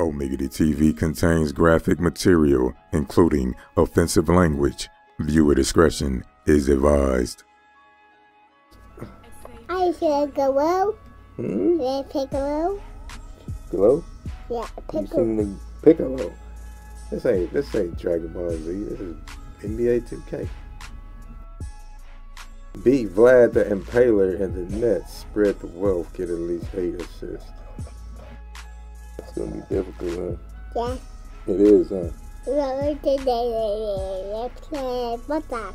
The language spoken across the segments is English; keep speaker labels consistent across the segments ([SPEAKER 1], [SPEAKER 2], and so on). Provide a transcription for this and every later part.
[SPEAKER 1] OmigadyTV contains graphic material, including offensive language. Viewer discretion is advised.
[SPEAKER 2] I should go. Yeah, Piccolo.
[SPEAKER 3] Piccolo?
[SPEAKER 2] Yeah, Piccolo.
[SPEAKER 3] You sing the Piccolo. This ain't Dragon Ball Z. This is NBA 2K. Beat Vlad the Impaler in the Nets. Spread the wealth. Get at least 8 assists. It's gonna be difficult, huh?
[SPEAKER 2] Yeah.
[SPEAKER 3] It is, huh?
[SPEAKER 2] We're today play Bulldog.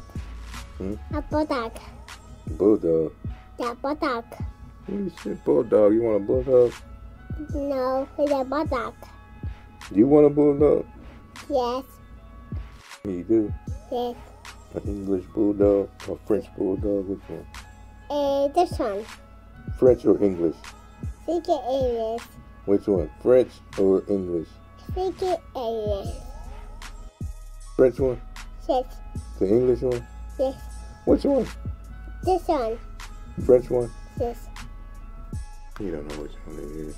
[SPEAKER 2] A Bulldog.
[SPEAKER 3] Bulldog.
[SPEAKER 2] Yeah, Bulldog.
[SPEAKER 3] Holy shit, Bulldog. You want a Bulldog?
[SPEAKER 2] No, it's a Bulldog.
[SPEAKER 3] You want a Bulldog?
[SPEAKER 2] Yes.
[SPEAKER 3] You do?
[SPEAKER 2] Yes.
[SPEAKER 3] An English Bulldog or French Bulldog? Which one?
[SPEAKER 2] This one.
[SPEAKER 3] French or English?
[SPEAKER 2] Speak it English.
[SPEAKER 3] Which one? French or English?
[SPEAKER 2] Speak it English.
[SPEAKER 3] French one?
[SPEAKER 2] Yes.
[SPEAKER 3] The English one?
[SPEAKER 2] Yes.
[SPEAKER 3] Which one?
[SPEAKER 2] This one.
[SPEAKER 3] French one?
[SPEAKER 2] Yes.
[SPEAKER 3] You don't know which one it is.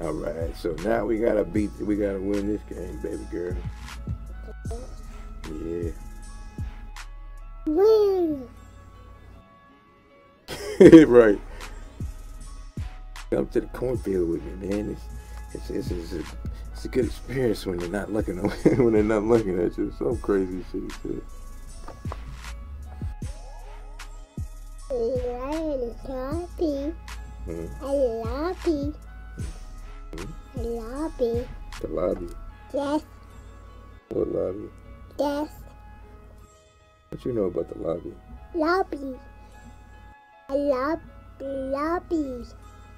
[SPEAKER 3] Alright, so now we gotta win this game, baby girl. Yeah.
[SPEAKER 2] Win.
[SPEAKER 3] Right. Come to the cornfield with me, man. It's a good experience when they're not looking at when they're not looking at you. Some crazy shit.
[SPEAKER 2] Lobby. Lobby. Lobby.
[SPEAKER 3] The lobby.
[SPEAKER 2] Yes.
[SPEAKER 3] What lobby?
[SPEAKER 2] Yes.
[SPEAKER 3] What you know about the lobby?
[SPEAKER 2] Lobby. Lobby.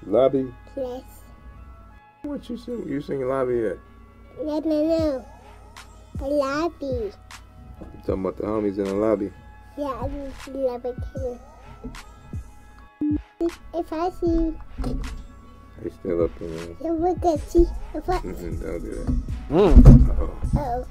[SPEAKER 3] Lobby?
[SPEAKER 2] Yes.
[SPEAKER 3] What you sing? You sing lobby at?
[SPEAKER 2] No. Lobby.
[SPEAKER 3] You talking about the homies in the lobby?
[SPEAKER 2] Yeah, I just love it too. If I see you,
[SPEAKER 3] They still up in there.
[SPEAKER 2] you will get see. If I,
[SPEAKER 3] Don't do that.
[SPEAKER 2] oh.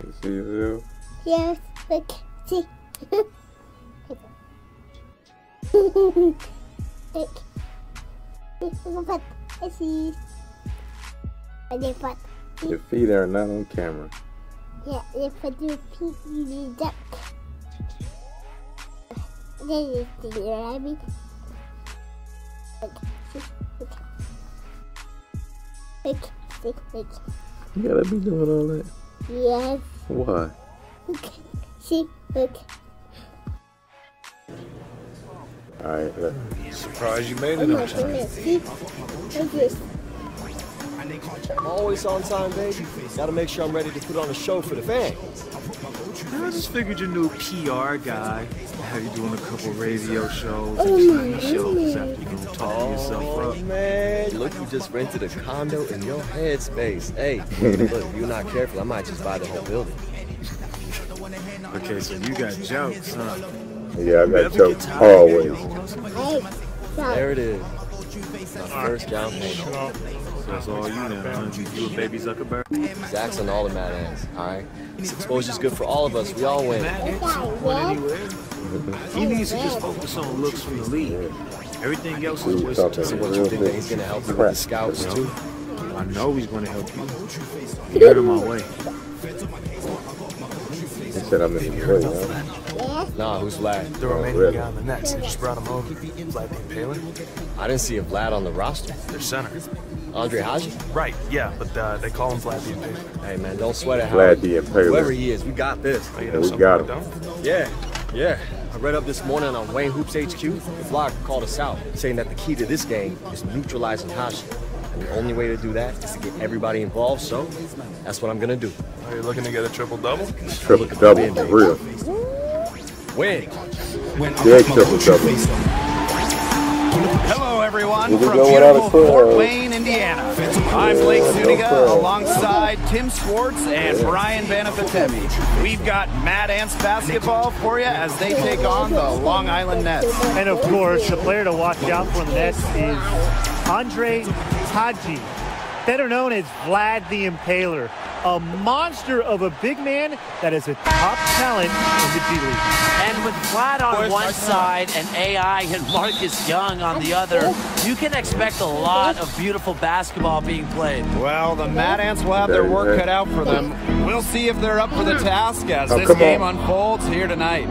[SPEAKER 3] You see yourself?
[SPEAKER 2] Yes, look, see. Look, I see.
[SPEAKER 3] Your feet are not on camera.
[SPEAKER 2] Yeah, if I do feet, you need duck. Then you see, rabbit. Look, see, look.
[SPEAKER 3] You gotta be doing all that.
[SPEAKER 2] Yes.
[SPEAKER 3] Why?
[SPEAKER 2] Look, see, look.
[SPEAKER 3] Alright, look.
[SPEAKER 4] Surprised you made
[SPEAKER 2] Oh
[SPEAKER 4] it
[SPEAKER 2] my
[SPEAKER 4] on time.
[SPEAKER 2] goodness, see? Look this.
[SPEAKER 5] I'm always on time, baby. Gotta make sure I'm ready to put on a show for the fans.
[SPEAKER 4] I just figured your new PR guy had you doing a couple radio shows and TV shows after you gonna talk yourself up.
[SPEAKER 5] Man, look, you just rented a condo in your headspace. Hey, look, if you're not careful, I might just buy the whole building.
[SPEAKER 4] Okay, so you got jokes, huh?
[SPEAKER 3] Yeah, I got jokes always.
[SPEAKER 2] Hey,
[SPEAKER 5] There it is. My first down payment.
[SPEAKER 4] So that's all you know, huh? You a baby Zuckerberg?
[SPEAKER 5] Zach's on all the mad ends, alright? This exposure's good for all of us. We all win.
[SPEAKER 4] He needs to just focus on looks from the league. Everything else is just
[SPEAKER 5] So what you think that he's gonna help you with the scouts too?
[SPEAKER 4] I know he's gonna help you. You heard him on my way.
[SPEAKER 3] He said I'm in the way, huh?
[SPEAKER 5] Nah, who's Vlad?
[SPEAKER 6] The remaining
[SPEAKER 3] really?
[SPEAKER 6] guy on the Nets. They just brought him over. Vlad the Impaler.
[SPEAKER 5] I didn't see a Vlad on the roster.
[SPEAKER 6] Their center.
[SPEAKER 5] Andre Haji?
[SPEAKER 6] Right, yeah, but they call him Vlad the Impaler.
[SPEAKER 5] Hey man, don't sweat it.
[SPEAKER 3] Vlad the Impaler.
[SPEAKER 5] Whoever he is, we got this.
[SPEAKER 6] Oh, you
[SPEAKER 3] Yeah,
[SPEAKER 6] know
[SPEAKER 3] we
[SPEAKER 6] something
[SPEAKER 3] got
[SPEAKER 6] I
[SPEAKER 3] him.
[SPEAKER 6] don't?
[SPEAKER 5] Yeah. I read up this morning on Wayne Hoops HQ. The vlog called us out, saying that the key to this game is neutralizing Hashi. And the only way to do that is to get everybody involved, so that's what I'm gonna do.
[SPEAKER 6] Are you looking to get a triple-double?
[SPEAKER 3] Triple-double, for real.
[SPEAKER 5] Win.
[SPEAKER 3] Big triple-double.
[SPEAKER 7] Hello, everyone,
[SPEAKER 3] Here we
[SPEAKER 7] from
[SPEAKER 3] go without a
[SPEAKER 7] beautiful
[SPEAKER 3] club.
[SPEAKER 7] Fort Wayne, Indiana. I'm Blake Zuniga alongside Tim Swartz and Brian Banafitemi. We've got Mad Ants basketball for you as they take on the Long Island Nets.
[SPEAKER 8] And of course, the player to watch out for the Nets is Andre Haji, better known as Vlad the Impaler, a monster of a big man that is a top talent in the G League.
[SPEAKER 9] And with Vlad on one side and AI and Marcus Young on the other, you can expect a lot of beautiful basketball being played.
[SPEAKER 7] Well, the Mad Ants will have their work cut out for them. We'll see if they're up for the task as this game unfolds here tonight.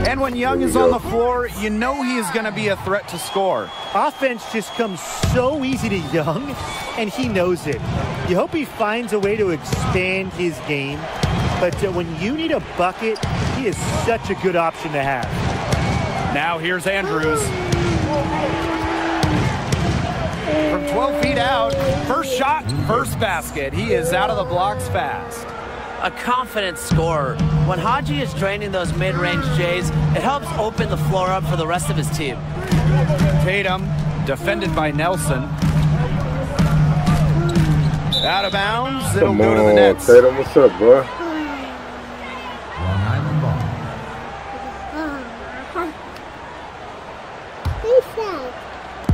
[SPEAKER 7] And when Young is on the floor, you know he is going to be a threat to score.
[SPEAKER 8] Offense just comes so easy to Young, and he knows it. You hope he finds a way to expand his game, but when you need a bucket, he is such a good option to have.
[SPEAKER 7] Now here's Andrews. From 12 feet out, first shot, first basket. He is out of the blocks fast.
[SPEAKER 9] A confident scorer. When Haji is draining those mid-range J's, it helps open the floor up for the rest of his team.
[SPEAKER 7] Tatum, defended by Nelson. Out of bounds, it'll go to the Nets.
[SPEAKER 3] Tatum, what's up, bro?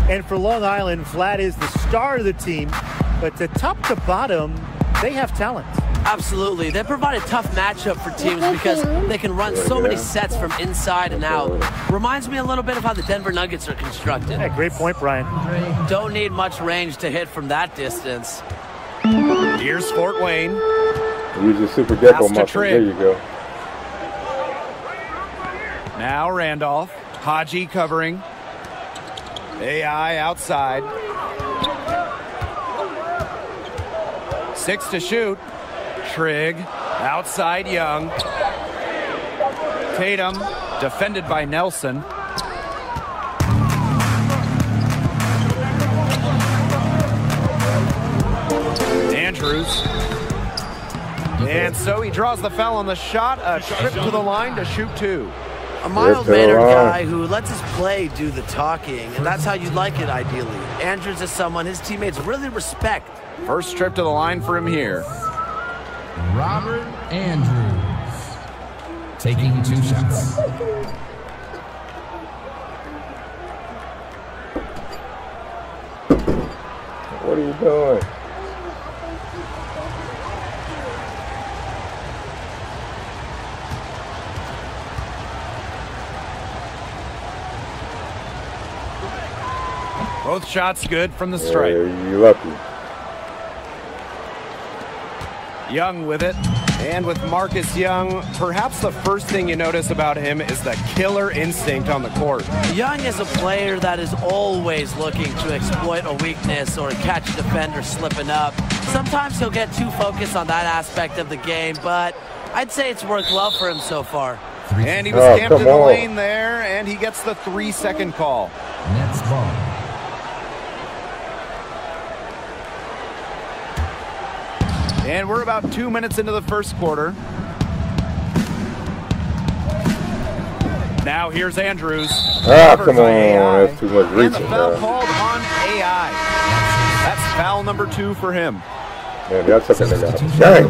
[SPEAKER 8] And for Long Island, Vlad is the star of the team, but to top to bottom, they have talent.
[SPEAKER 9] Absolutely. They provide a tough matchup for teams because they can run so many sets from inside and out. Reminds me a little bit of how the Denver Nuggets are constructed.
[SPEAKER 8] Yeah, great point, Brian.
[SPEAKER 9] Don't need much range to hit from that distance.
[SPEAKER 7] Here's Fort Wayne.
[SPEAKER 3] Use your super gecko muscle. There you go.
[SPEAKER 7] Now Randolph. Haji covering. AI outside. 6 to shoot. Trigg outside Young. Tatum defended by Nelson. Andrews. And so he draws the foul on the shot. A trip to the line to shoot 2.
[SPEAKER 9] A mild-mannered guy who lets his play do the talking, and that's how you like it, ideally. Andrews is someone his teammates really respect.
[SPEAKER 7] First trip to the line for him here.
[SPEAKER 10] Robert Andrews taking 2 shots.
[SPEAKER 3] What are you doing?
[SPEAKER 7] Both shots good from the stripe.
[SPEAKER 3] You lucky.
[SPEAKER 7] Young with it. And with Marcus Young, perhaps the first thing you notice about him is the killer instinct on the court.
[SPEAKER 9] Young is a player that is always looking to exploit a weakness or catch a defender slipping up. Sometimes he'll get too focused on that aspect of the game, but I'd say it's worked well for him so far.
[SPEAKER 7] And he was camped in the lane there, and he gets the 3-second call.
[SPEAKER 10] Nets ball.
[SPEAKER 7] And we're about 2 minutes into the first quarter. Now here's Andrews.
[SPEAKER 3] Come on, that's too much reaching.
[SPEAKER 7] And the foul called on AI. That's foul number 2 for him.
[SPEAKER 3] Man, that's something they got. Dang.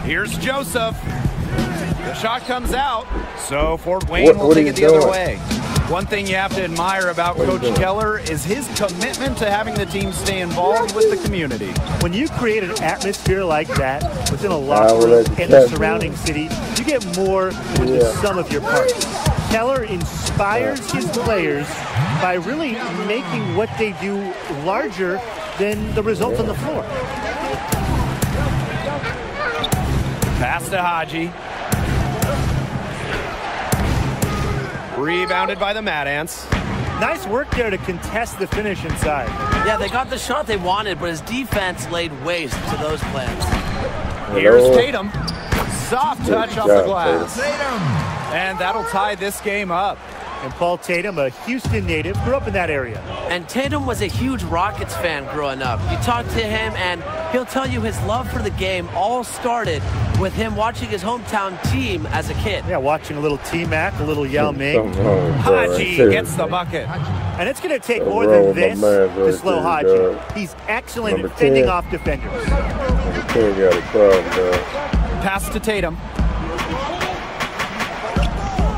[SPEAKER 7] Here's Joseph. The shot comes out, so Fort Wayne will take it the other way. One thing you have to admire about Coach Keller is his commitment to having the team stay involved with the community.
[SPEAKER 8] When you create an atmosphere like that within a locker room and the surrounding city, you get more with the sum of your parts. Keller inspires his players by really making what they do larger than the result on the floor.
[SPEAKER 7] Pass to Haji. Rebounded by the Mad Ants.
[SPEAKER 8] Nice work there to contest the finish inside.
[SPEAKER 9] Yeah, they got the shot they wanted, but his defense laid waste to those plans.
[SPEAKER 7] Here's Tatum. Soft touch off the glass. And that'll tie this game up.
[SPEAKER 8] And Paul Tatum, a Houston native, grew up in that area.
[SPEAKER 9] And Tatum was a huge Rockets fan growing up. You talk to him and he'll tell you his love for the game all started with him watching his hometown team as a kid.
[SPEAKER 8] Yeah, watching a little T-Mac, a little Yao Ming.
[SPEAKER 7] Haji gets the bucket.
[SPEAKER 8] And it's going to take more than this to slow Haji. He's excellent at fending off defenders.
[SPEAKER 7] Pass to Tatum.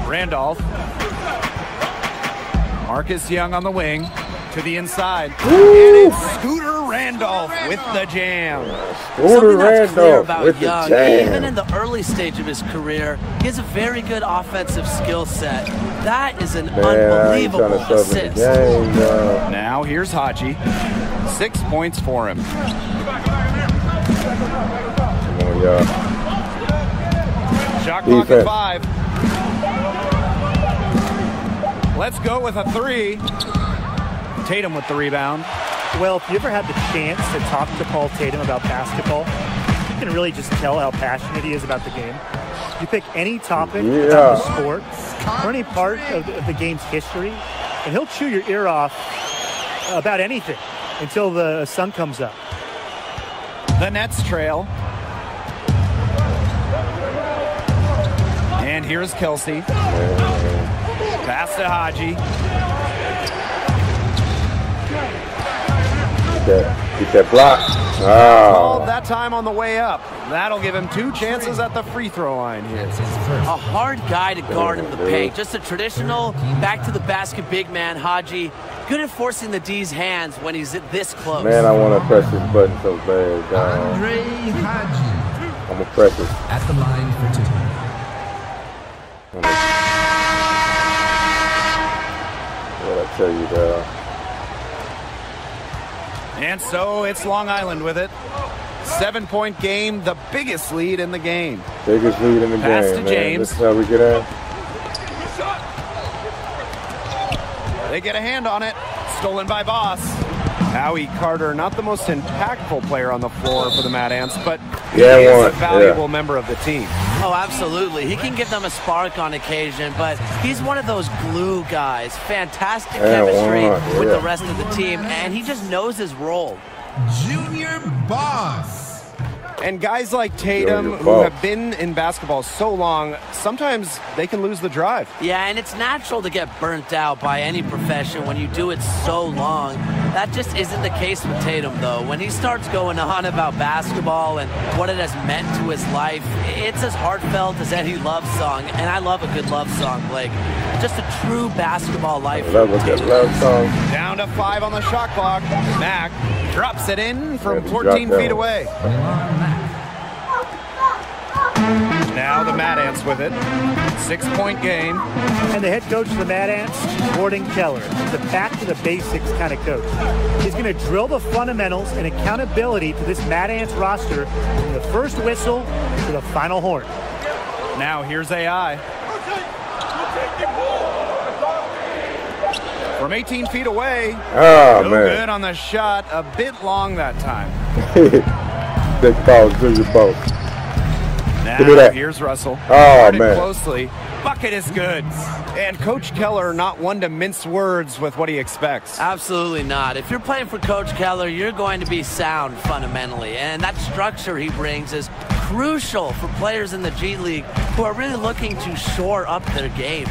[SPEAKER 7] Randolph. Marcus Young on the wing. To the inside. And it's Scooter Randolph with the jam.
[SPEAKER 3] Scooter Randolph with the jam.
[SPEAKER 9] Even in the early stage of his career, he has a very good offensive skill set. That is an unbelievable assist.
[SPEAKER 7] Now here's Haji. 6 points for him.
[SPEAKER 3] Come on, y'all.
[SPEAKER 7] Shot clock at 5. Let's go with a 3. Tatum with the rebound.
[SPEAKER 8] Well, if you ever had the chance to talk to Paul Tatum about basketball, you can really just tell how passionate he is about the game. You pick any topic about the sport or any part of the game's history, and he'll chew your ear off about anything until the sun comes up.
[SPEAKER 7] The Nets trail. And here's Kelsey. Pass to Haji.
[SPEAKER 3] Get that block.
[SPEAKER 7] Called that time on the way up. That'll give him 2 chances at the free throw line here.
[SPEAKER 9] A hard guy to guard in the paint. Just a traditional back to the basket big man, Haji. Good at forcing the D's hands when he's this close.
[SPEAKER 3] Man, I want to press this button so bad, dog.
[SPEAKER 10] Andre Haji.
[SPEAKER 3] I'm going to press it.
[SPEAKER 10] At the line for 2.
[SPEAKER 3] What I tell you, dog.
[SPEAKER 7] And so it's Long Island with it. 7-point game, the biggest lead in the game.
[SPEAKER 3] Biggest lead in the
[SPEAKER 7] Pass
[SPEAKER 3] game,
[SPEAKER 7] to
[SPEAKER 3] man.
[SPEAKER 7] James.
[SPEAKER 3] This is how we get out.
[SPEAKER 7] They get a hand on it. Stolen by Boss. Howie Carter, not the most impactful player on the floor for the Mad Ants, but he is a valuable member of the team.
[SPEAKER 9] Oh, absolutely. He can give them a spark on occasion, but he's one of those glue guys. Fantastic chemistry with the rest of the team, and he just knows his role.
[SPEAKER 10] Junior Boss.
[SPEAKER 7] And guys like Tatum, who have been in basketball so long, sometimes they can lose the drive.
[SPEAKER 9] Yeah, and it's natural to get burnt out by any profession when you do it so long. That just isn't the case with Tatum, though. When he starts going on about basketball and what it has meant to his life, it's as heartfelt as any love song. And I love a good love song, Blake. Just a true basketball life.
[SPEAKER 3] Love song.
[SPEAKER 7] Down to 5 on the shot clock. Mack drops it in from 14 feet away. Now the Mad Ants with it. 6-point game.
[SPEAKER 8] And the head coach of the Mad Ants, Gordon Keller, is a back-to-the-basics kind of coach. He's going to drill the fundamentals and accountability to this Mad Ants roster from the first whistle to the final horn.
[SPEAKER 7] Now here's AI. From 18 feet away.
[SPEAKER 3] Oh,
[SPEAKER 7] no
[SPEAKER 3] man.
[SPEAKER 7] Good on the shot. A bit long that time.
[SPEAKER 3] Big ball to your boat.
[SPEAKER 7] Now
[SPEAKER 3] Give me that.
[SPEAKER 7] Here's Russell.
[SPEAKER 3] Oh, man.
[SPEAKER 7] Closely. Bucket is good. And Coach Keller not one to mince words with what he expects.
[SPEAKER 9] Absolutely not. If you're playing for Coach Keller, you're going to be sound fundamentally. And that structure he brings is crucial for players in the G League who are really looking to shore up their game.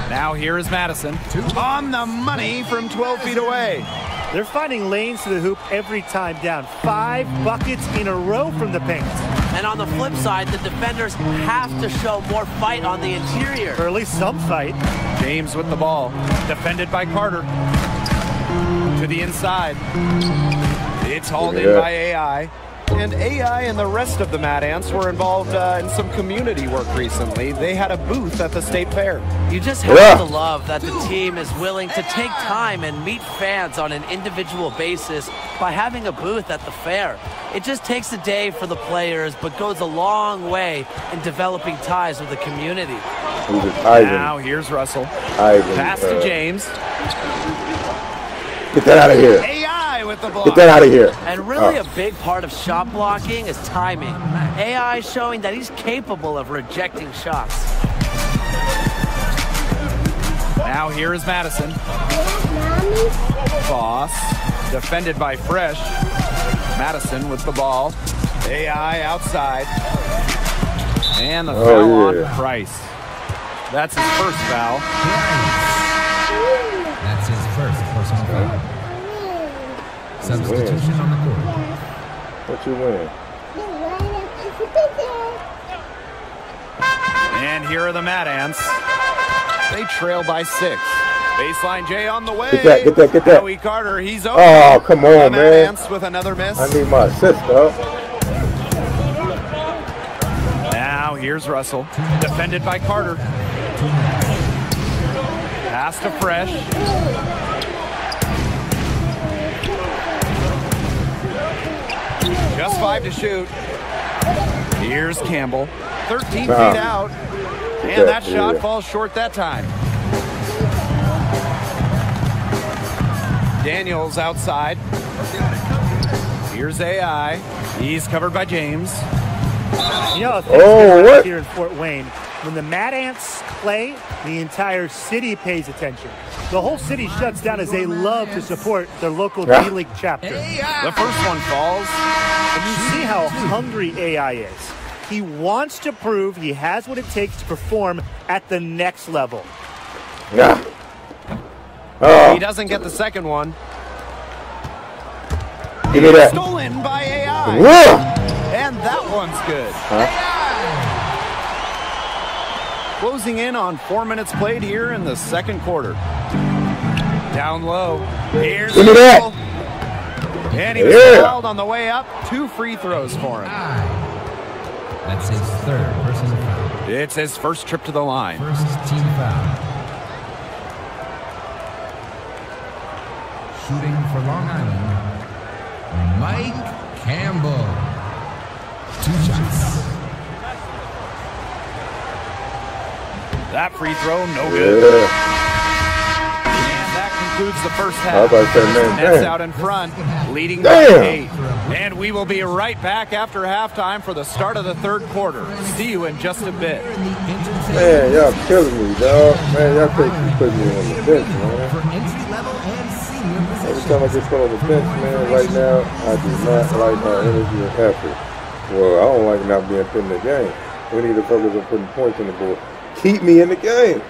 [SPEAKER 7] Now here is Madison. On the money from 12 feet away.
[SPEAKER 8] They're finding lanes to the hoop every time down. 5 buckets in a row from the paint.
[SPEAKER 9] And on the flip side, the defenders have to show more fight on the interior.
[SPEAKER 8] Or at least some fight.
[SPEAKER 7] James with the ball. Defended by Carter. To the inside. It's hauled in by AI. And AI and the rest of the Mad Ants were involved in some community work recently. They had a booth at the State Fair.
[SPEAKER 9] You just have to love that the team is willing to take time and meet fans on an individual basis by having a booth at the fair. It just takes a day for the players, but goes a long way in developing ties with the community.
[SPEAKER 7] Now here's Russell. Pass to James.
[SPEAKER 3] Get that out of here.
[SPEAKER 7] AI with the block.
[SPEAKER 3] Get that out of here.
[SPEAKER 9] And really a big part of shot blocking is timing. AI showing that he's capable of rejecting shots.
[SPEAKER 7] Now here is Madison. Boss. Defended by Fresh. Madison with the ball. AI outside. And the foul on Price. That's his first foul.
[SPEAKER 10] That's his first personal foul. Substitution on the court.
[SPEAKER 3] What you win?
[SPEAKER 7] And here are the Mad Ants. They trail by 6. Baseline J on the way.
[SPEAKER 3] Get that.
[SPEAKER 7] Joey Carter, he's over.
[SPEAKER 3] Oh, come on, man.
[SPEAKER 7] Ants with another miss.
[SPEAKER 3] I need my assist, though.
[SPEAKER 7] Now here's Russell, defended by Carter. Pass to Fresh. Just 5 to shoot. Here's Campbell, 13 feet out. And that shot falls short that time. Daniels outside. Here's AI. He's covered by James.
[SPEAKER 8] You know, here in Fort Wayne, when the Mad Ants play, the entire city pays attention. The whole city shuts down as they love to support their local D-League chapter.
[SPEAKER 7] The first one falls.
[SPEAKER 8] And you see how hungry AI is. He wants to prove he has what it takes to perform at the next level.
[SPEAKER 7] He doesn't get the second one.
[SPEAKER 3] Give me that.
[SPEAKER 7] Stolen by AI. And that one's good. Closing in on 4 minutes played here in the second quarter. Down low. Here's
[SPEAKER 3] Give me that.
[SPEAKER 7] And he was fouled on the way up. 2 free throws for him.
[SPEAKER 10] That's his third personal foul.
[SPEAKER 7] It's his first trip to the line.
[SPEAKER 10] First team foul. Shooting for Long Island, Mike Campbell. 2 shots.
[SPEAKER 7] That free throw, no good. And that concludes the first half. Nets out in front, leading by 8. And we will be right back after halftime for the start of the third quarter. See you in just a bit.
[SPEAKER 3] Man, y'all killing me, dog. Man, y'all keep putting me on the bench, man. Every time I get put on the bench, man, right now, I do not like my energy and effort. Well, I don't like not being put in the game. We need to focus on putting points on the board. Keep me in the game.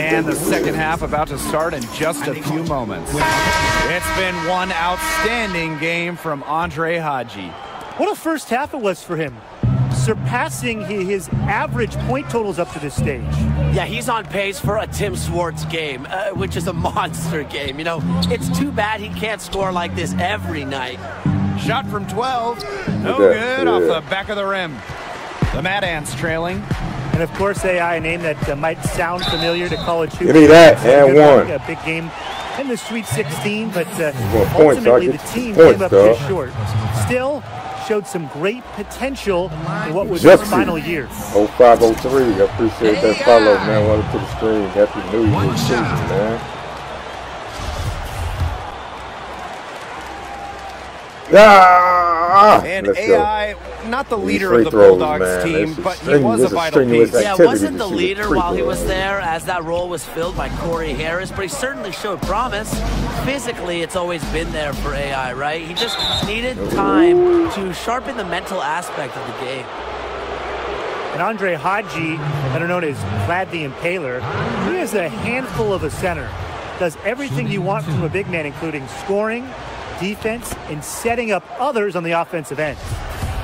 [SPEAKER 7] And the second half about to start in just a few moments. It's been one outstanding game from Andre Haji.
[SPEAKER 8] What a first half it was for him. Surpassing his average point totals up to this stage.
[SPEAKER 9] Yeah, he's on pace for a Tim Swartz game, which is a monster game. You know, it's too bad he can't score like this every night.
[SPEAKER 7] Shot from 12. No good off the back of the rim. The Mad Ants trailing.
[SPEAKER 8] And of course, AI, a name that might sound familiar to college hoops.
[SPEAKER 3] Give me that, and one.
[SPEAKER 8] A big game in the Sweet 16, but ultimately the team came up just short. Still, showed some great potential in what was his final year.
[SPEAKER 3] 0503, I appreciate that follow, man. Welcome to the stream. Happy New Year season, man.
[SPEAKER 7] And AI, not the leader of the Bulldogs team, but he was a vital piece.
[SPEAKER 9] Yeah, wasn't the leader while he was there, as that role was filled by Corey Harris, but he certainly showed promise. Physically, it's always been there for AI, right? He just needed time to sharpen the mental aspect of the game.
[SPEAKER 8] And Andre Haji, better known as Vlad the Impaler, he is a handful of a center. Does everything you want from a big man, including scoring, defense, and setting up others on the offensive end.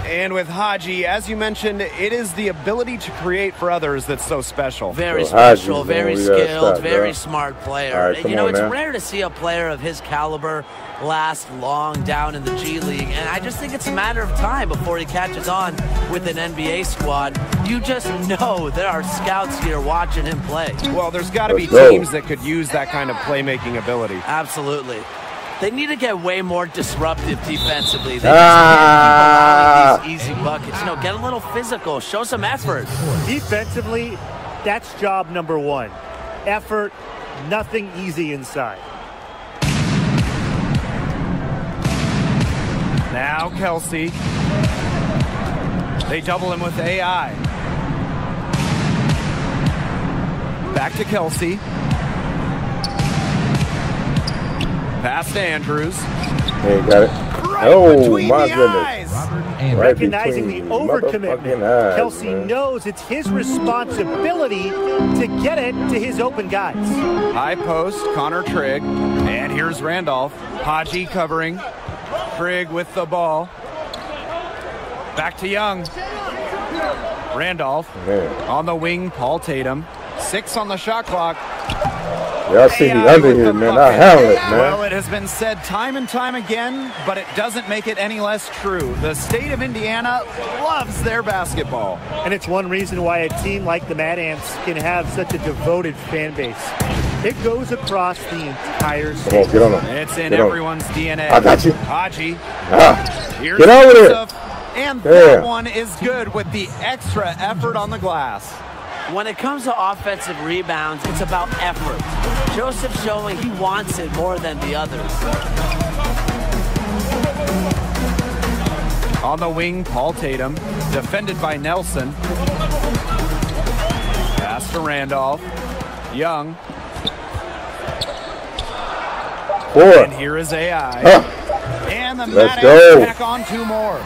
[SPEAKER 7] And with Haji, as you mentioned, it is the ability to create for others that's so special.
[SPEAKER 9] Very special, very skilled, very smart player.
[SPEAKER 3] Right,
[SPEAKER 9] you know, it's rare to see a player of his caliber last long down in the G League, and I just think it's a matter of time before he catches on with an NBA squad. You just know there are scouts here watching him play.
[SPEAKER 7] Well, there's got to be teams that could use that kind of playmaking ability.
[SPEAKER 9] Absolutely. They need to get way more disruptive defensively. They just can't keep allowing these easy buckets. You know, get a little physical, show some effort.
[SPEAKER 8] Defensively, that's job number one. Effort, nothing easy inside.
[SPEAKER 7] Now Kelsey. They double him with AI. Back to Kelsey. Pass to Andrews.
[SPEAKER 3] Hey, got it. Oh, my goodness.
[SPEAKER 8] Recognizing the overcommitment, Kelsey knows it's his responsibility to get it to his open guys.
[SPEAKER 7] High post, Connor Trigg. And here's Randolph. Haji covering. Trigg with the ball. Back to Young. Randolph. On the wing, Paul Tatum. 6 on the shot clock.
[SPEAKER 3] Y'all see me under here, man. I handle it, man.
[SPEAKER 7] Well, it has been said time and time again, but it doesn't make it any less true. The state of Indiana loves their basketball.
[SPEAKER 8] And it's one reason why a team like the Mad Ants can have such a devoted fan base. It goes across the entire state.
[SPEAKER 3] Come on, get on them.
[SPEAKER 7] It's in everyone's DNA.
[SPEAKER 3] I got you.
[SPEAKER 7] Haji. Here's
[SPEAKER 3] Get over
[SPEAKER 7] Joseph,
[SPEAKER 3] there.
[SPEAKER 7] And that one is good with the extra effort on the glass.
[SPEAKER 9] When it comes to offensive rebounds, it's about effort. Joseph showing he wants it more than the others.
[SPEAKER 7] On the wing, Paul Tatum, defended by Nelson. Pass to Randolph. Young.
[SPEAKER 3] 4.
[SPEAKER 7] And here is AI. And the
[SPEAKER 3] Let's
[SPEAKER 7] Mad
[SPEAKER 3] go.
[SPEAKER 7] Ants back on 2 more.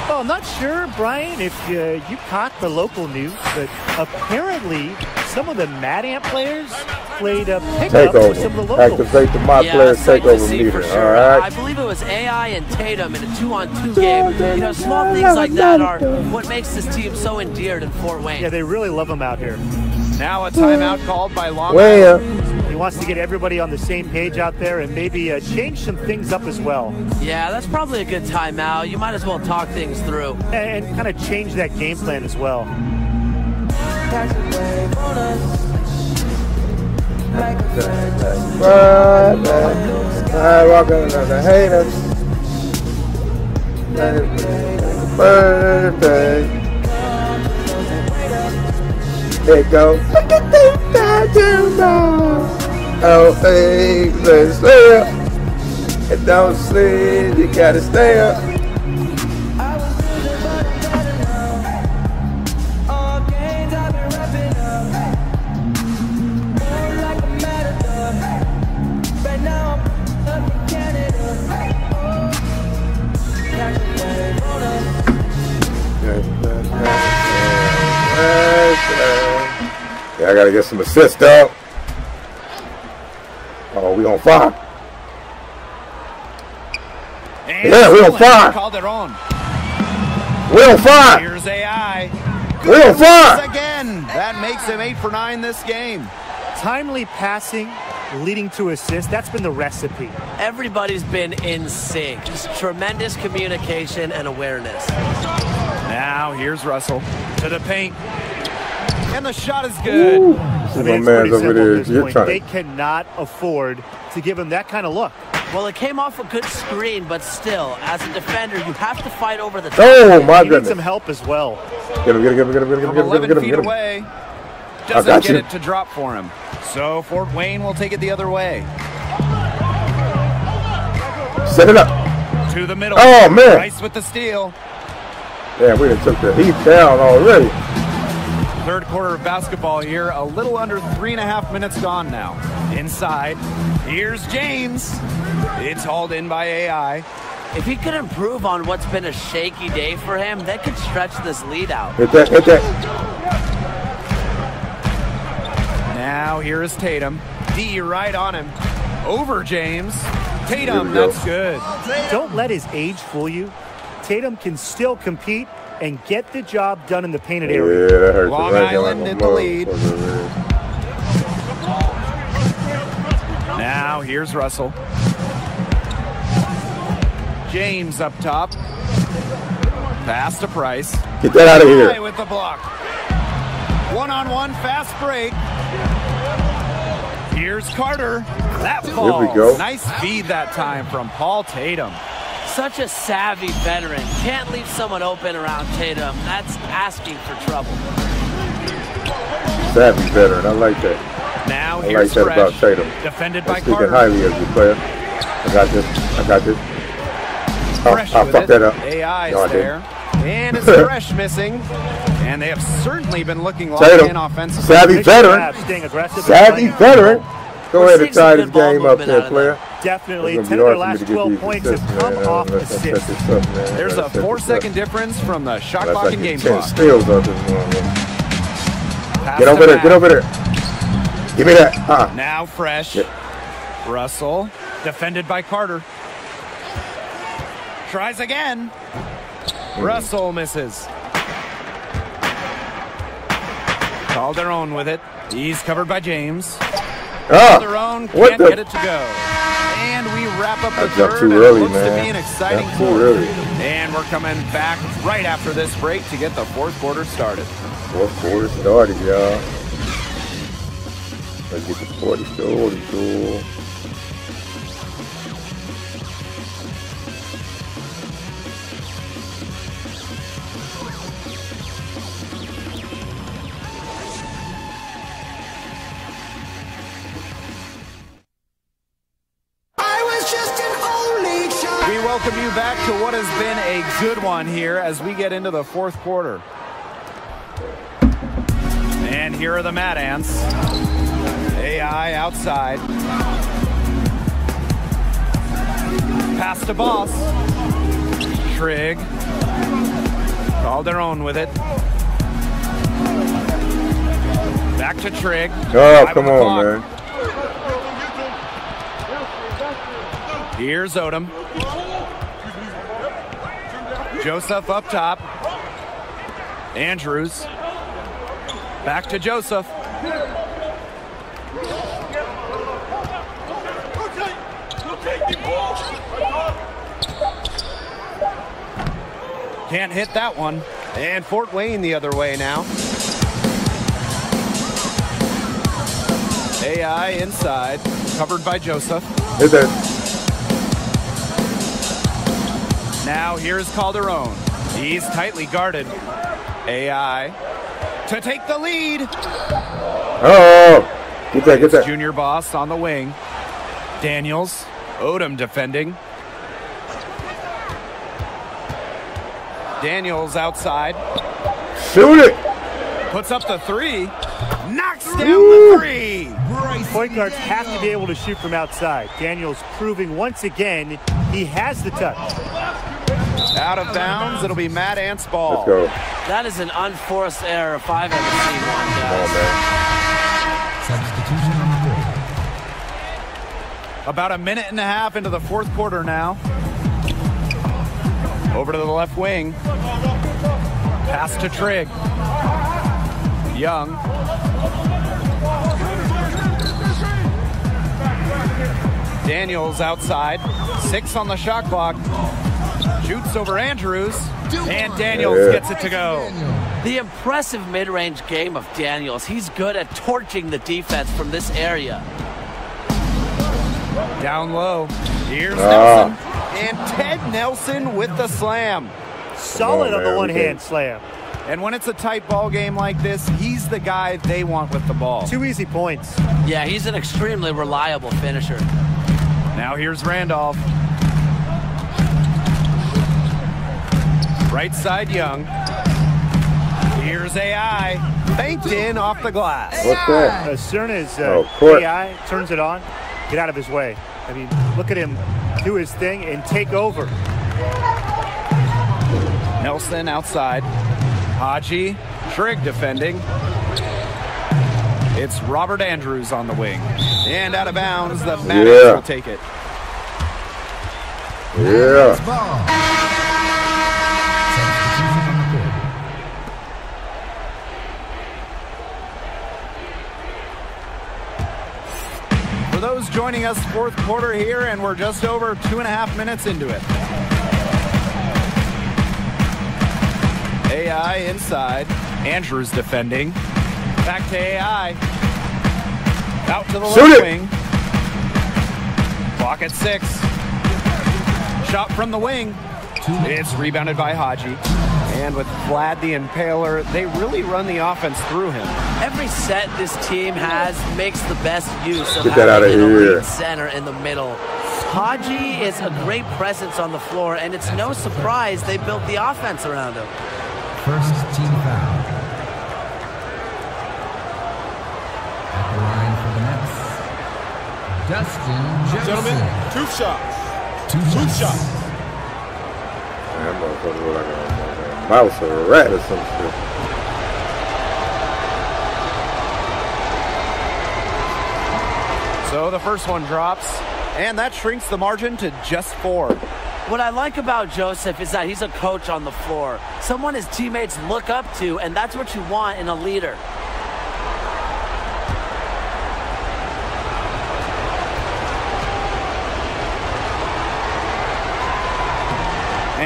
[SPEAKER 8] Well, I'm not sure, Brian, if you caught the local news, but apparently some of the Mad Ant players played a pickup with some of the locals.
[SPEAKER 3] Activate the my players takeover meter.
[SPEAKER 9] Sure.
[SPEAKER 3] All right.
[SPEAKER 9] I believe it was AI and Tatum in a 2-on-2 game. You know, small things like that are what makes this team so endeared in Fort Wayne.
[SPEAKER 8] Yeah, they really love them out here.
[SPEAKER 7] Now a timeout called by Long
[SPEAKER 8] Island. He wants to get everybody on the same page out there and maybe change some things up as well.
[SPEAKER 9] Yeah, that's probably a good timeout. You might as well talk things through.
[SPEAKER 8] And kind of change that game plan as well.
[SPEAKER 3] I walk another haters. Birthday. There you go. Oh, hey, let's stay up. And don't sleep, you gotta stay up. Yeah, I gotta get some assists up. Oh, we on fire.
[SPEAKER 7] And
[SPEAKER 3] yeah, we on fire.
[SPEAKER 7] Calderon.
[SPEAKER 3] We on fire.
[SPEAKER 7] Here's AI.
[SPEAKER 3] We on fire.
[SPEAKER 7] Again. That makes him 8 for 9 this game.
[SPEAKER 8] Timely passing leading to assist. That's been the recipe.
[SPEAKER 9] Everybody's been in sync. Just tremendous communication and awareness.
[SPEAKER 7] Now here's Russell to the paint. And the shot is good.
[SPEAKER 8] I mean, it's pretty simple at this point. They cannot afford to give him that kind of look.
[SPEAKER 9] Well, it came off a good screen, but still, as a defender, you have to fight over the top.
[SPEAKER 3] Oh, my
[SPEAKER 8] goodness. Need some help as well.
[SPEAKER 3] Get him, get him, get him, get him, get him, get him, get him,
[SPEAKER 7] feet
[SPEAKER 3] get him.
[SPEAKER 7] away. Doesn't get it to drop for him. So Fort Wayne will take it the other way.
[SPEAKER 3] Set it up.
[SPEAKER 7] To the middle.
[SPEAKER 3] Oh, man.
[SPEAKER 7] Rice with the steal.
[SPEAKER 3] Yeah, we done took the heat down already.
[SPEAKER 7] Third quarter of basketball here. A little under 3.5 minutes gone now. Inside. Here's James. It's hauled in by AI.
[SPEAKER 9] If he could improve on what's been a shaky day for him, that could stretch this lead out.
[SPEAKER 3] Hit that, hit that.
[SPEAKER 7] Now here is Tatum. D right on him. Over James. Tatum, that's good.
[SPEAKER 8] Don't let his age fool you. Tatum can still compete and get the job done in the painted area.
[SPEAKER 3] Yeah, that hurts.
[SPEAKER 7] Long Island in the lead. Now here's Russell. James up top. Pass to Price.
[SPEAKER 3] Get that out of here.
[SPEAKER 7] With the block. One-on-one fast break. Here's Carter. That falls.
[SPEAKER 3] Here we go.
[SPEAKER 7] Nice feed that time from Paul Tatum.
[SPEAKER 9] Such a savvy veteran. Can't leave someone open around Tatum. That's asking for trouble.
[SPEAKER 3] Savvy veteran. I like that.
[SPEAKER 7] Now
[SPEAKER 3] I like that about Tatum.
[SPEAKER 7] Defended by
[SPEAKER 3] Speaking
[SPEAKER 7] Carter.
[SPEAKER 3] highly of you, player. I got this. I got this. Oh, I fucked that up.
[SPEAKER 7] AI's
[SPEAKER 3] no, I
[SPEAKER 7] there. And it's Fresh missing. And they have certainly been looking locked
[SPEAKER 3] Tatum.
[SPEAKER 7] in offensively.
[SPEAKER 3] Savvy veteran.
[SPEAKER 8] Staying aggressive.
[SPEAKER 3] Savvy veteran. Go ahead and tie this game up there, player.
[SPEAKER 8] Definitely. 10 of their last 12 points have come off assists.
[SPEAKER 7] There's a 4-second difference from the shot clock
[SPEAKER 3] like
[SPEAKER 7] and game
[SPEAKER 3] 10
[SPEAKER 7] clock.
[SPEAKER 3] steals on this one. Get over there. Get over there. Give me that.
[SPEAKER 7] Now Fresh. Yep. Russell. Defended by Carter. Tries again. Russell misses. Calderon with it. He's covered by James.
[SPEAKER 3] Ah,
[SPEAKER 7] Calderon
[SPEAKER 3] what
[SPEAKER 7] can't
[SPEAKER 3] the?
[SPEAKER 7] get it to go. And we wrap up the
[SPEAKER 3] I jumped
[SPEAKER 7] third.
[SPEAKER 3] too
[SPEAKER 7] And
[SPEAKER 3] early,
[SPEAKER 7] it looks
[SPEAKER 3] man.
[SPEAKER 7] to be an exciting
[SPEAKER 3] Jumped too
[SPEAKER 7] fourth.
[SPEAKER 3] early.
[SPEAKER 7] And we're coming back right after this break to get the fourth quarter started.
[SPEAKER 3] Fourth quarter started, y'all. Let's get the 40 started.
[SPEAKER 7] We welcome you back to what has been a good one here as we get into the fourth quarter. And here are the Mad Ants. AI outside. Pass to Boss. Trig. Calderon with it. Back to Trig.
[SPEAKER 3] Oh, come on, man.
[SPEAKER 7] Here's Odom. Joseph up top. Andrews. Back to Joseph. Can't hit that one. And Fort Wayne the other way now. AI inside. Covered by Joseph.
[SPEAKER 3] Hit that.
[SPEAKER 7] Now here's Calderon. He's tightly guarded. AI to take the lead.
[SPEAKER 3] Oh, get that, get that.
[SPEAKER 7] Junior Boss on the wing. Daniels. Odom defending. Daniels outside.
[SPEAKER 3] Shoot it.
[SPEAKER 7] Puts up the three. Knocks down the three.
[SPEAKER 8] Point guards have to be able to shoot from outside. Daniels proving once again he has the touch.
[SPEAKER 7] Out of bounds. It'll be Mad Ants ball.
[SPEAKER 3] Let's go.
[SPEAKER 9] That is an unforced error if I've ever seen one, guys.
[SPEAKER 10] Substitution on the court.
[SPEAKER 7] About a minute and a half into the fourth quarter now. Over to the left wing. Pass to Trigg. Young. Daniels outside. 6 on the shot clock. Shoots over Andrews. And Daniels gets it to go.
[SPEAKER 9] The impressive mid-range game of Daniels. He's good at torching the defense from this area.
[SPEAKER 7] Down low. Here's Nelson. And Ted Nelson with the slam.
[SPEAKER 8] Solid on the one-hand slam.
[SPEAKER 7] And when it's a tight ball game like this, he's the guy they want with the ball.
[SPEAKER 8] 2 easy points.
[SPEAKER 9] Yeah, he's an extremely reliable finisher.
[SPEAKER 7] Now here's Randolph. Right side Young. Here's AI. Banked in off the glass.
[SPEAKER 3] What's that?
[SPEAKER 8] As soon as
[SPEAKER 3] court.
[SPEAKER 8] AI turns it on, get out of his way. I mean, look at him do his thing and take over.
[SPEAKER 7] Nelson outside. Haji. Trigg defending. It's Robert Andrews on the wing. And out of bounds, the Maddox will take it.
[SPEAKER 3] Yeah.
[SPEAKER 7] For those joining us, fourth quarter here, and we're just over 2.5 minutes into it. AI inside. Andrews defending. Back to AI. Out to the left wing. Clock at 6. Shot from the wing. It's rebounded by Haji. And with Vlad the Impaler, they really run the offense through him.
[SPEAKER 9] Every set this team has makes the best use of
[SPEAKER 3] Get that out of
[SPEAKER 9] having an
[SPEAKER 3] here.
[SPEAKER 9] elite center in the middle. Haji is a great presence on the floor, and it's no surprise they built the offense around him.
[SPEAKER 10] First team foul. At the line for the Nets, Dustin Johnson.
[SPEAKER 11] Gentlemen, 2 shots.
[SPEAKER 10] 2 shots.
[SPEAKER 3] That motherfucker look like a mouse or a rat or some shit.
[SPEAKER 7] So the first one drops, and that shrinks the margin to just 4.
[SPEAKER 9] What I like about Joseph is that he's a coach on the floor, someone his teammates look up to, and that's what you want in a leader.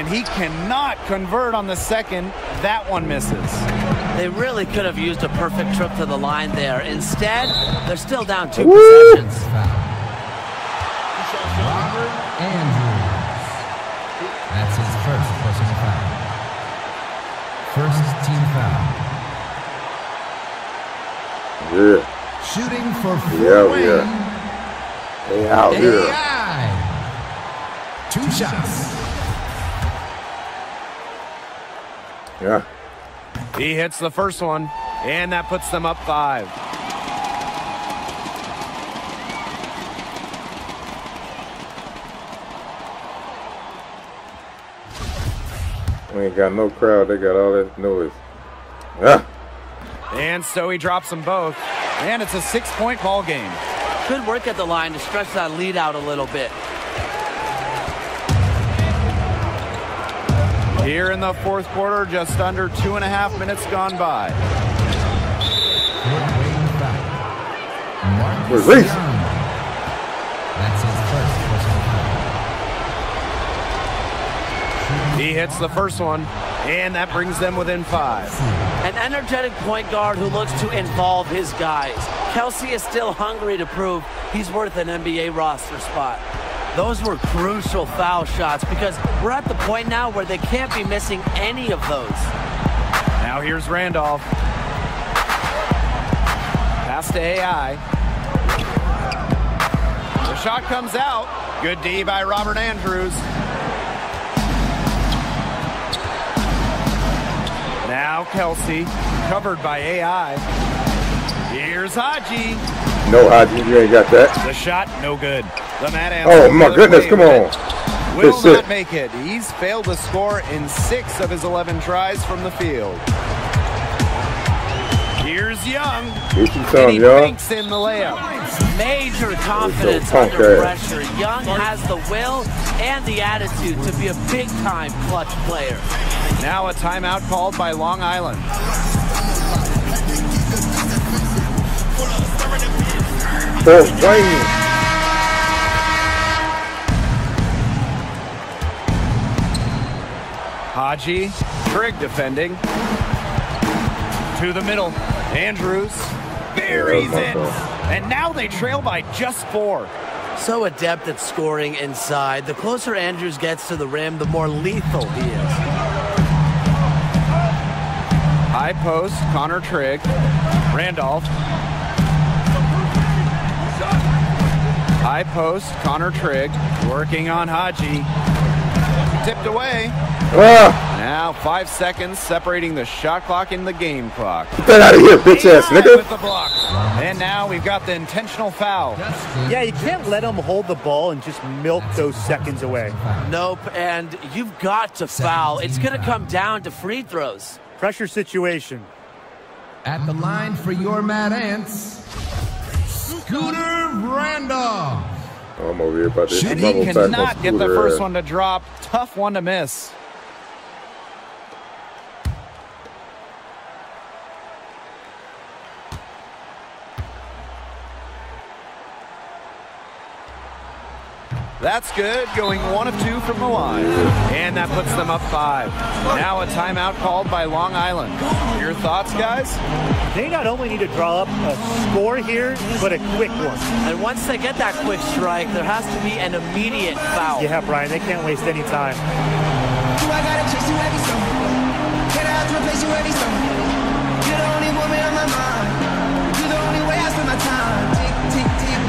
[SPEAKER 7] And he cannot convert on the second. That one misses.
[SPEAKER 9] They really could have used a perfect trip to the line there. Instead, they're still down 2 possessions.
[SPEAKER 10] Robert Andrews. That's his first personal foul. First team foul.
[SPEAKER 3] Yeah.
[SPEAKER 10] Shooting for Fort Wayne.
[SPEAKER 3] They out here.
[SPEAKER 10] AI. 2 shots.
[SPEAKER 3] Yeah.
[SPEAKER 7] He hits the first one, and that puts them up 5.
[SPEAKER 3] We ain't got no crowd. They got all that noise. Ah.
[SPEAKER 7] And so he drops them both, and it's a 6-point ball game.
[SPEAKER 9] Good work at the line to stretch that lead out a little bit.
[SPEAKER 7] Here in the fourth quarter, just under 2.5 minutes gone by.
[SPEAKER 3] Release.
[SPEAKER 10] That's his first personal foul.
[SPEAKER 7] He hits the first one, and that brings them within 5.
[SPEAKER 9] An energetic point guard who looks to involve his guys. Kelsey is still hungry to prove he's worth an NBA roster spot. Those were crucial foul shots because we're at the point now where they can't be missing any of those.
[SPEAKER 7] Now here's Randolph. Pass to AI. The shot comes out. Good D by Robert Andrews. Now Kelsey, covered by AI. Here's Haji.
[SPEAKER 3] No, Haji, you ain't got that.
[SPEAKER 7] The shot, no good. The Mad
[SPEAKER 3] Oh, my goodness, come on.
[SPEAKER 7] Will not make it. He's failed to score in 6 of his 11 tries from the field. Here's Young.
[SPEAKER 3] And
[SPEAKER 7] he banks in the layup.
[SPEAKER 9] Major confidence under pressure. Young has the will and the attitude to be a big-time clutch player.
[SPEAKER 7] Now a timeout called by Long Island.
[SPEAKER 3] Fort Wayne.
[SPEAKER 7] Haji, Trigg defending. To the middle. Andrews buries it. And now they trail by just 4.
[SPEAKER 9] So adept at scoring inside. The closer Andrews gets to the rim, the more lethal he is.
[SPEAKER 7] High post, Connor Trigg. Randolph. High post, Connor Trigg. Working on Haji. Tipped away. Now 5 seconds separating the shot clock and the game clock.
[SPEAKER 3] Get that out of here, bitch ass nigga.
[SPEAKER 7] With the block. And now we've got the intentional foul.
[SPEAKER 8] Yeah, you can't let them hold the ball and just milk those seconds away.
[SPEAKER 9] Nope, and you've got to foul. It's going to come down to free throws.
[SPEAKER 8] Pressure situation.
[SPEAKER 10] At the line for your Mad Ants, Scooter Randolph.
[SPEAKER 3] I'm over here about this.
[SPEAKER 7] And he cannot get the first one to drop. Tough one to miss. That's good, going 1 of 2 from the line. And that puts them up 5. Now a timeout called by Long Island. Your thoughts, guys?
[SPEAKER 8] They not only need to draw up a score here, but a quick one.
[SPEAKER 9] And once they get that quick strike, there has to be an immediate foul.
[SPEAKER 8] Yeah, Brian, they can't waste any time.
[SPEAKER 11] Do I gotta chase you every summer? Can I have to replace you every summer? You're the only woman on my mind. You're the only way I spend my time. Tick, tick, tick.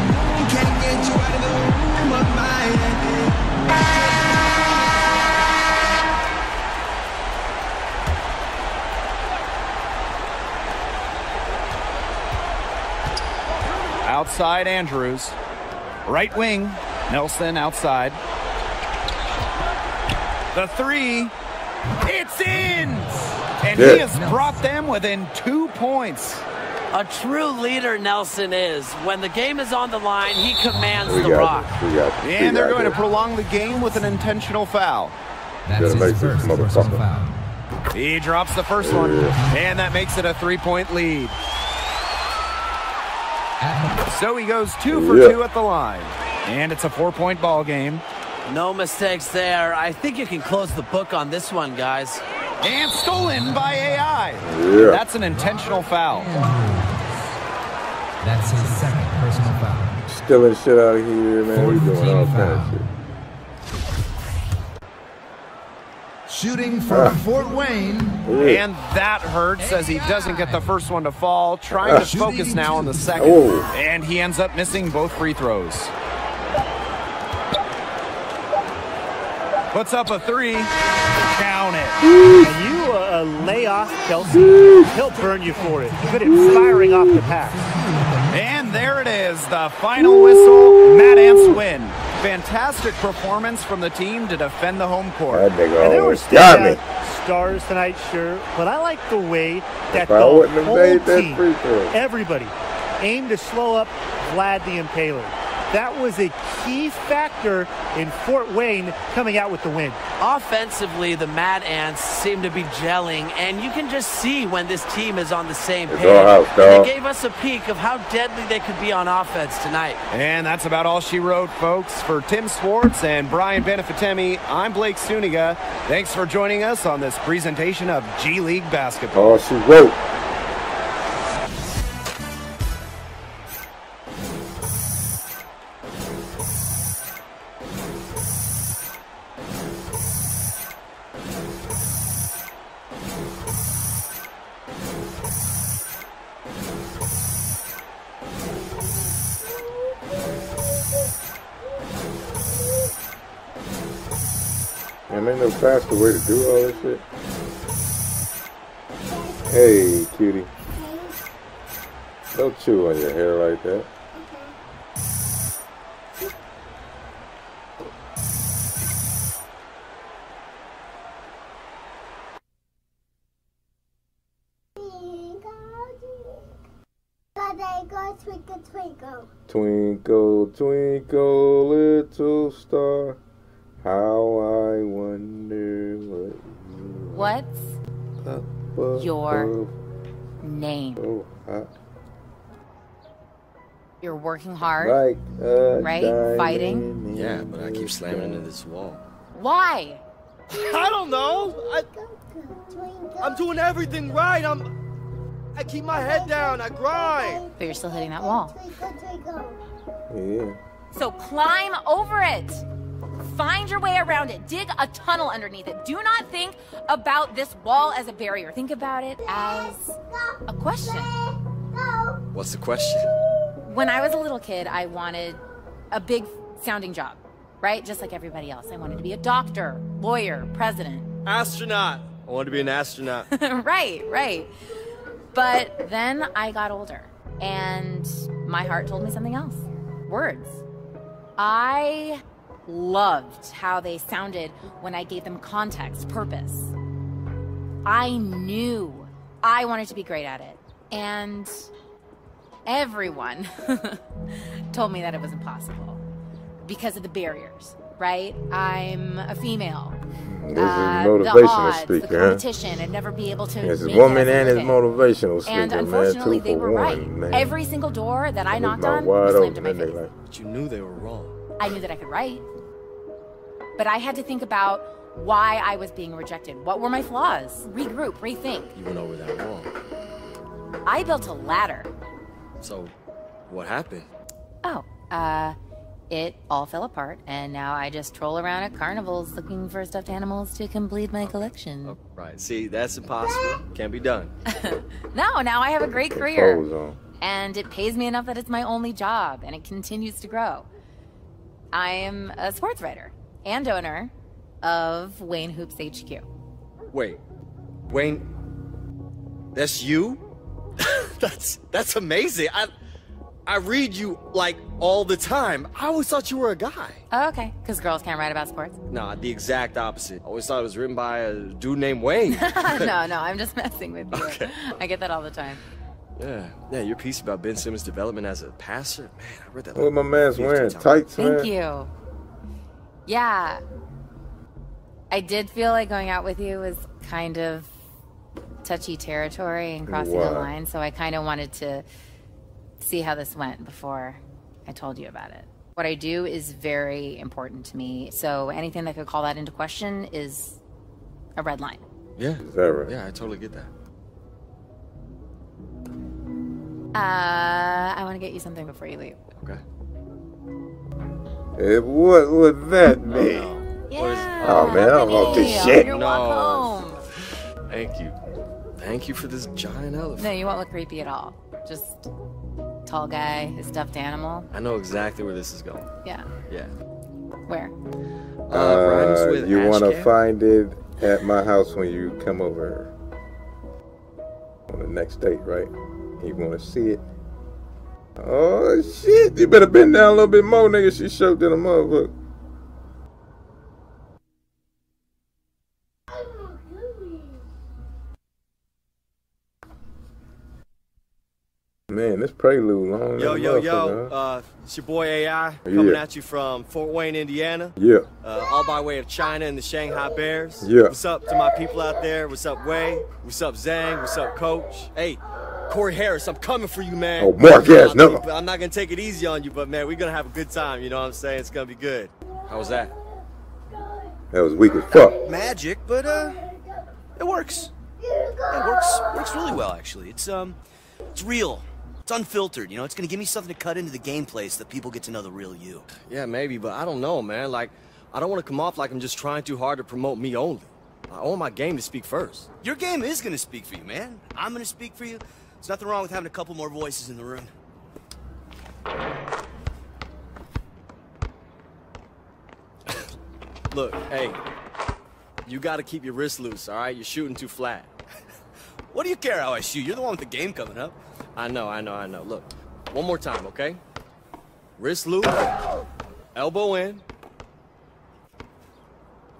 [SPEAKER 11] Can't get you out of the room of my head.
[SPEAKER 7] Outside Andrews. Right wing, Nelson outside. The 3. It's in! And he has brought them within 2 points.
[SPEAKER 9] A true leader Nelson is. When the game is on the line, he commands the rock.
[SPEAKER 7] And they're going to prolong the game with an intentional foul.
[SPEAKER 10] That's his first personal foul.
[SPEAKER 7] He drops the first one, and that makes it a 3-point lead. So he goes 2 for 2 at the line. And it's a 4-point ball game.
[SPEAKER 9] No mistakes there. I think you can close the book on this one, guys.
[SPEAKER 7] And stolen by AI.
[SPEAKER 3] Yeah.
[SPEAKER 7] That's an intentional foul.
[SPEAKER 10] That's his second personal foul.
[SPEAKER 3] Stealing shit out of here, man. We doing all kind of shit.
[SPEAKER 12] Shooting for Fort Wayne.
[SPEAKER 7] And that hurts as he doesn't get the first one to fall. Trying to focus now on the second. And he ends up missing both free throws. Puts up a three. Count it.
[SPEAKER 8] And you lay off Kelsey. He'll burn you for it. Good at firing off the pass.
[SPEAKER 7] And there it is, the final whistle. Mad Ants win. Fantastic performance from the team to defend the home court.
[SPEAKER 8] And there were standout stars tonight, sure, but I like the way that the whole team, everybody, aimed to slow up Vlad the Impaler. That was a key factor in Fort Wayne coming out with the win.
[SPEAKER 9] Offensively, the Mad Ants seem to be gelling, and you can just see when this team is on the same page. They gave us a peek of how deadly they could be on offense tonight.
[SPEAKER 7] And that's about all she wrote, folks. For Tim Swartz and Brian Benefitemi, I'm Blake Suniga. Thanks for joining us on this presentation of G League basketball.
[SPEAKER 3] All she wrote. Man, ain't no faster way to do all this shit. Hey, cutie. Don't chew on your hair like that.
[SPEAKER 2] Twinkle, twinkle.
[SPEAKER 3] Twinkle, twinkle, little star. How I wonder
[SPEAKER 13] what's your name? You're working hard, right? Fighting.
[SPEAKER 5] Yeah, but I keep slamming into this wall.
[SPEAKER 13] Why?
[SPEAKER 5] I don't know. I'm doing everything right. I keep my head down. I grind.
[SPEAKER 13] But you're still hitting that wall.
[SPEAKER 3] Yeah.
[SPEAKER 13] So climb over it. Find your way around it. Dig a tunnel underneath it. Do not think about this wall as a barrier. Think about it as a question.
[SPEAKER 5] What's the question?
[SPEAKER 13] When I was a little kid, I wanted a big sounding job, right? Just like everybody else. I wanted to be a doctor, lawyer, president.
[SPEAKER 5] Astronaut. I wanted to be an astronaut.
[SPEAKER 13] Right. But then I got older and my heart told me something else. Words. I loved how they sounded when I gave them context, purpose. I knew I wanted to be great at it. And everyone told me that it was impossible because of the barriers, right? I'm a female.
[SPEAKER 3] This is motivational speaking,
[SPEAKER 13] the competition, and never be able to.
[SPEAKER 3] This is woman and his motivational speaking,
[SPEAKER 13] and unfortunately,
[SPEAKER 3] man.
[SPEAKER 13] they were right.
[SPEAKER 3] Man.
[SPEAKER 13] Every single door that I knocked on was slammed in my face.
[SPEAKER 5] But you knew they were wrong.
[SPEAKER 13] I knew that I could write, but I had to think about why I was being rejected. What were my flaws? Regroup, rethink.
[SPEAKER 5] You went over that wall.
[SPEAKER 13] I built a ladder.
[SPEAKER 5] So, what happened?
[SPEAKER 13] Oh, it all fell apart, and now I just troll around at carnivals looking for stuffed animals to complete my collection.
[SPEAKER 5] Oh, right. See, that's impossible. Can't be done.
[SPEAKER 13] No, now I have a great career. And it pays me enough that it's my only job, and it continues to grow. I am a sports writer and owner of Wayne Hoops HQ.
[SPEAKER 5] Wait, Wayne, that's you? That's amazing. I read you, like, all the time. I always thought you were a guy.
[SPEAKER 13] Oh, okay, because girls can't write about sports?
[SPEAKER 5] Nah, the exact opposite. I always thought it was written by a dude named Wayne.
[SPEAKER 13] No, I'm just messing with you.
[SPEAKER 5] Okay.
[SPEAKER 13] I get that all the time.
[SPEAKER 5] Yeah, your piece about Ben Simmons' development as a passer, man, I read that.
[SPEAKER 3] What my man's wearing? Tights, man?
[SPEAKER 13] Thank you. Yeah. I did feel like going out with you was kind of touchy territory and crossing the line, so I kind of wanted to see how this went before I told you about it. What I do is very important to me. So anything that could call that into question is a red line.
[SPEAKER 5] Yeah.
[SPEAKER 3] Is that right?
[SPEAKER 5] Yeah, I totally get that.
[SPEAKER 13] I want to get you something before you leave.
[SPEAKER 5] Okay.
[SPEAKER 3] What would that be?
[SPEAKER 13] Yeah.
[SPEAKER 3] Oh man, I don't want this shit.
[SPEAKER 13] Your walk home.
[SPEAKER 5] Thank you. Thank you for this giant elephant.
[SPEAKER 13] No, you won't look creepy at all. Just tall guy, his stuffed animal.
[SPEAKER 5] I know exactly where this is going.
[SPEAKER 13] Yeah.
[SPEAKER 5] Yeah.
[SPEAKER 13] Where?
[SPEAKER 3] You want to find it at my house when you come over on the next date, right? You want to see it? Oh shit! You better bend down a little bit more, nigga. She choked in a motherfucker. Man, this prelude long.
[SPEAKER 5] Yo, it's your boy AI coming at you from Fort Wayne, Indiana.
[SPEAKER 3] Yeah.
[SPEAKER 5] All by way of China and the Shanghai Bears.
[SPEAKER 3] Yeah.
[SPEAKER 5] What's up to my people out there? What's up, Wei? What's up, Zhang? What's up, Coach? Hey, Corey Harris, I'm coming for you, man.
[SPEAKER 3] Oh, Mark ass, no.
[SPEAKER 5] I'm not gonna take it easy on you, but man, we're gonna have a good time. You know what I'm saying? It's gonna be good. How was that?
[SPEAKER 3] That was weak as fuck.
[SPEAKER 14] Magic, but it works. It works really well, actually. It's real. It's unfiltered, you know? It's gonna give me something to cut into the gameplay so that people get to know the real you.
[SPEAKER 5] Yeah, maybe, but I don't know, man. Like, I don't want to come off like I'm just trying too hard to promote me only. I want my game to speak first.
[SPEAKER 14] Your game is gonna speak for you, man. I'm gonna speak for you. There's nothing wrong with having a couple more voices in the room.
[SPEAKER 5] Look, hey, you gotta keep your wrist loose, all right? You're shooting too flat.
[SPEAKER 14] What do you care how I shoot? You're the one with the game coming up.
[SPEAKER 5] I know. Look, one more time, okay? Wrist loop, elbow in.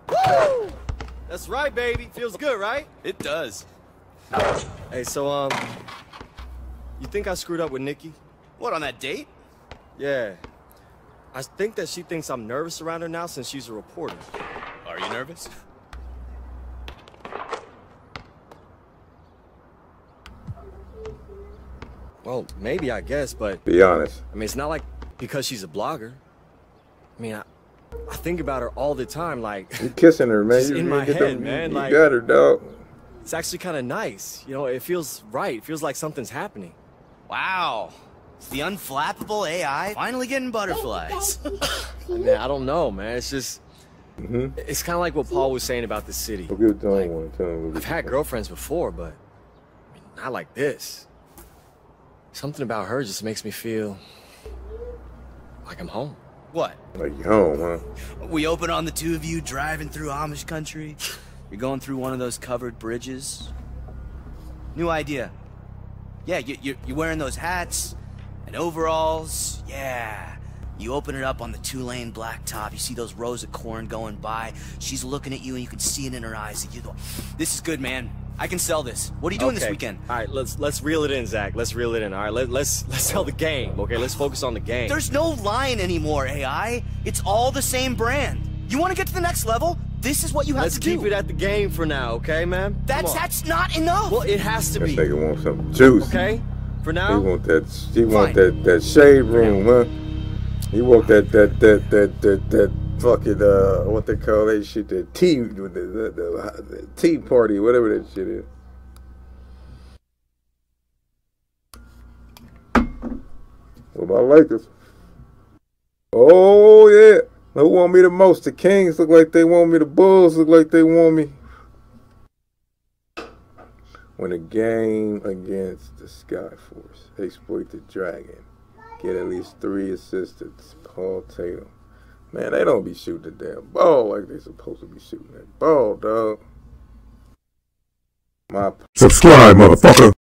[SPEAKER 5] Woo! That's right, baby. Feels good, right?
[SPEAKER 14] It does.
[SPEAKER 5] Hey, so, you think I screwed up with Nikki?
[SPEAKER 14] What, on that date?
[SPEAKER 5] Yeah. I think that she thinks I'm nervous around her now since she's a reporter.
[SPEAKER 14] Are you nervous?
[SPEAKER 5] Well, maybe, I guess, but...
[SPEAKER 3] Be honest.
[SPEAKER 5] I mean, it's not like because she's a blogger. I mean, I think about her all the time, like...
[SPEAKER 3] You kissing her, man.
[SPEAKER 5] You in my head, man.
[SPEAKER 3] You
[SPEAKER 5] like,
[SPEAKER 3] got her, dog.
[SPEAKER 5] It's actually kind of nice. You know, it feels right. It feels like something's happening.
[SPEAKER 14] Wow. It's the unflappable AI finally getting butterflies.
[SPEAKER 5] Man, I don't know, man. It's just... It's kind of like what Paul was saying about the city. I've had girlfriends before, but I mean, not like this. Something about her just makes me feel like I'm home.
[SPEAKER 14] What?
[SPEAKER 3] Like you home, huh?
[SPEAKER 14] We open on the two of you driving through Amish country. You're going through one of those covered bridges. New idea. Yeah, you're wearing those hats and overalls. Yeah. You open it up on the 2-lane blacktop. You see those rows of corn going by. She's looking at you, and you can see it in her eyes. You go, "This is good, man. I can sell this. What are you doing this weekend?"
[SPEAKER 5] All right, let's reel it in, Zach. Let's reel it in. All right, let's sell the game. Okay, let's focus on the game.
[SPEAKER 14] There's no line anymore, AI. It's all the same brand. You want to get to the next level? This is what you have to do.
[SPEAKER 5] Let's keep it at the game for now, okay, man?
[SPEAKER 14] That's not enough.
[SPEAKER 5] Well, it has to be.
[SPEAKER 3] That nigga want some juice.
[SPEAKER 5] Okay, for now.
[SPEAKER 3] He want that shade room, huh? He want that fucking what they call that shit, the tea party, whatever that shit is. What about Lakers? Oh yeah. Who want me the most? The Kings look like they want me. The Bulls look like they want me. When a game against the Skyforce, exploit the Dragon, get at least 3 assists. Paul Tatum. Man, they don't be shooting the damn ball like they supposed to be shooting that ball, dog.
[SPEAKER 1] Subscribe, motherfucker.